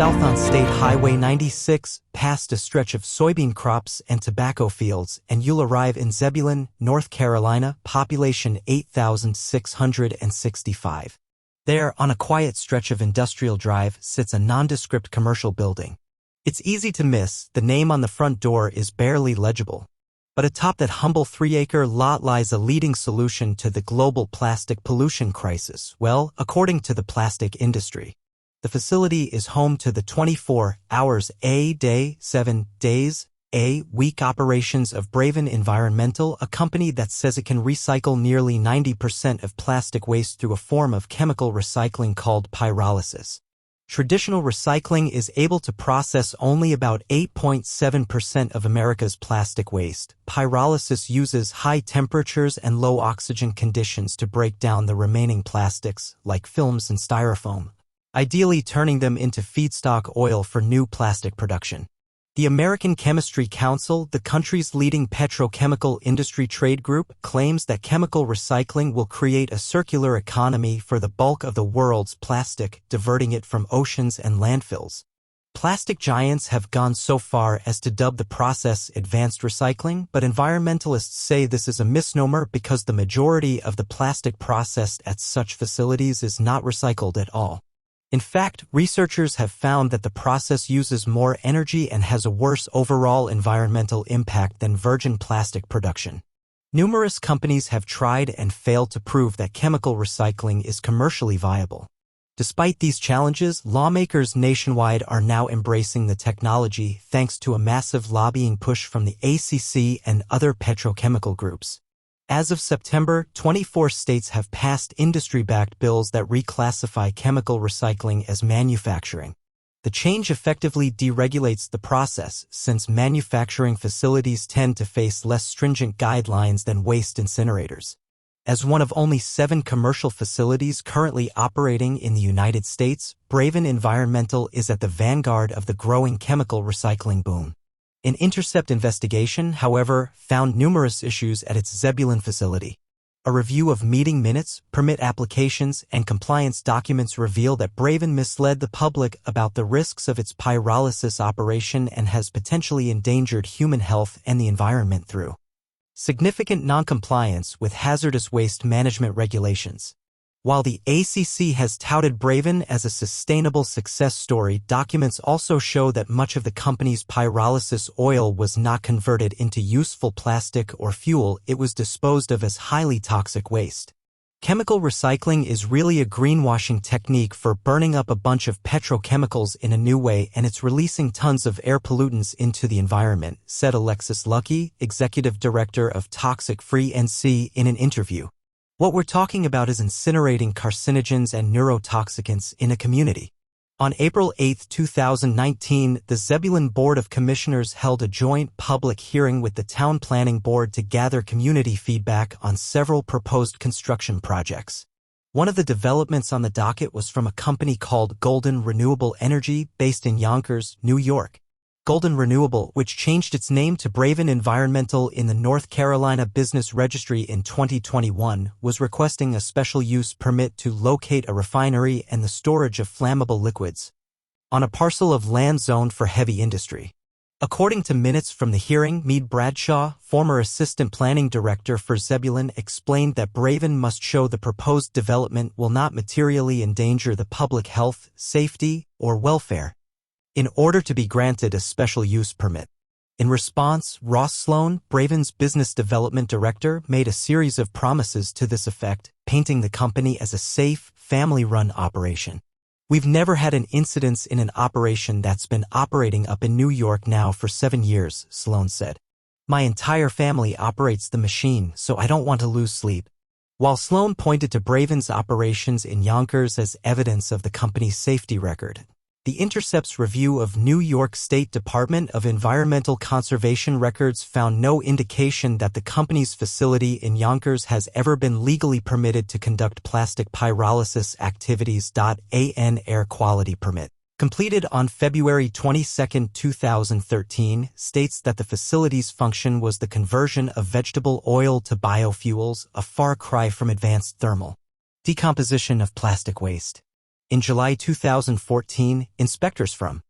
south on State Highway 96, past a stretch of soybean crops and tobacco fields, and you'll arrive in Zebulon, North Carolina, population 8,665. There, on a quiet stretch of Industrial Drive, sits a nondescript commercial building. It's easy to miss, the name on the front door is barely legible. But atop that humble 3-acre lot lies a leading solution to the global plastic pollution crisis. Well, according to the plastic industry. The facility is home to the 24 hours a day, 7 days a week operations of Braven Environmental, a company that says it can recycle nearly 90% of plastic waste through a form of chemical recycling called pyrolysis. Traditional recycling is able to process only about 8.7% of America's plastic waste. Pyrolysis uses high temperatures and low oxygen conditions to break down the remaining plastics, like films and styrofoam, ideally turning them into feedstock oil for new plastic production. The American Chemistry Council, the country's leading petrochemical industry trade group, claims that chemical recycling will create a circular economy for the bulk of the world's plastic, diverting it from oceans and landfills. Plastic giants have gone so far as to dub the process advanced recycling, but environmentalists say this is a misnomer because the majority of the plastic processed at such facilities is not recycled at all. In fact, researchers have found that the process uses more energy and has a worse overall environmental impact than virgin plastic production. Numerous companies have tried and failed to prove that chemical recycling is commercially viable. Despite these challenges, lawmakers nationwide are now embracing the technology thanks to a massive lobbying push from the ACC and other petrochemical groups. As of September, 24 states have passed industry-backed bills that reclassify chemical recycling as manufacturing. The change effectively deregulates the process, since manufacturing facilities tend to face less stringent guidelines than waste incinerators. As one of only 7 commercial facilities currently operating in the United States, Braven Environmental is at the vanguard of the growing chemical recycling boom. An Intercept investigation, however, found numerous issues at its Zebulon facility. A review of meeting minutes, permit applications, and compliance documents reveal that Braven misled the public about the risks of its pyrolysis operation and has potentially endangered human health and the environment through significant noncompliance with hazardous waste management regulations. While the ACC has touted Braven as a sustainable success story, documents also show that much of the company's pyrolysis oil was not converted into useful plastic or fuel. It was disposed of as highly toxic waste. Chemical recycling is really a greenwashing technique for burning up a bunch of petrochemicals in a new way, and it's releasing tons of air pollutants into the environment, said Alexis Luckey, executive director of Toxic Free NC, in an interview. What we're talking about is incinerating carcinogens and neurotoxicants in a community. On April 8, 2019, the Zebulon Board of Commissioners held a joint public hearing with the Town Planning Board to gather community feedback on several proposed construction projects. One of the developments on the docket was from a company called Golden Renewable Energy, based in Yonkers, New York. Golden Renewable, which changed its name to Braven Environmental in the North Carolina Business Registry in 2021, was requesting a special use permit to locate a refinery and the storage of flammable liquids on a parcel of land zoned for heavy industry. According to minutes from the hearing, Meade Bradshaw, former assistant planning director for Zebulon, explained that Braven must show the proposed development will not materially endanger the public health, safety, or welfare in order to be granted a special use permit. In response, Ross Sloan, Braven's business development director, made a series of promises to this effect, painting the company as a safe, family-run operation. We've never had an incident in an operation that's been operating up in New York now for 7 years, Sloan said. My entire family operates the machine, so I don't want to lose sleep. While Sloan pointed to Braven's operations in Yonkers as evidence of the company's safety record, the Intercept's review of New York State Department of Environmental Conservation records found no indication that the company's facility in Yonkers has ever been legally permitted to conduct plastic pyrolysis activities. An air quality permit, completed on February 22, 2013, states that the facility's function was the conversion of vegetable oil to biofuels, a far cry from advanced thermal decomposition of plastic waste. In July 2014, inspectors from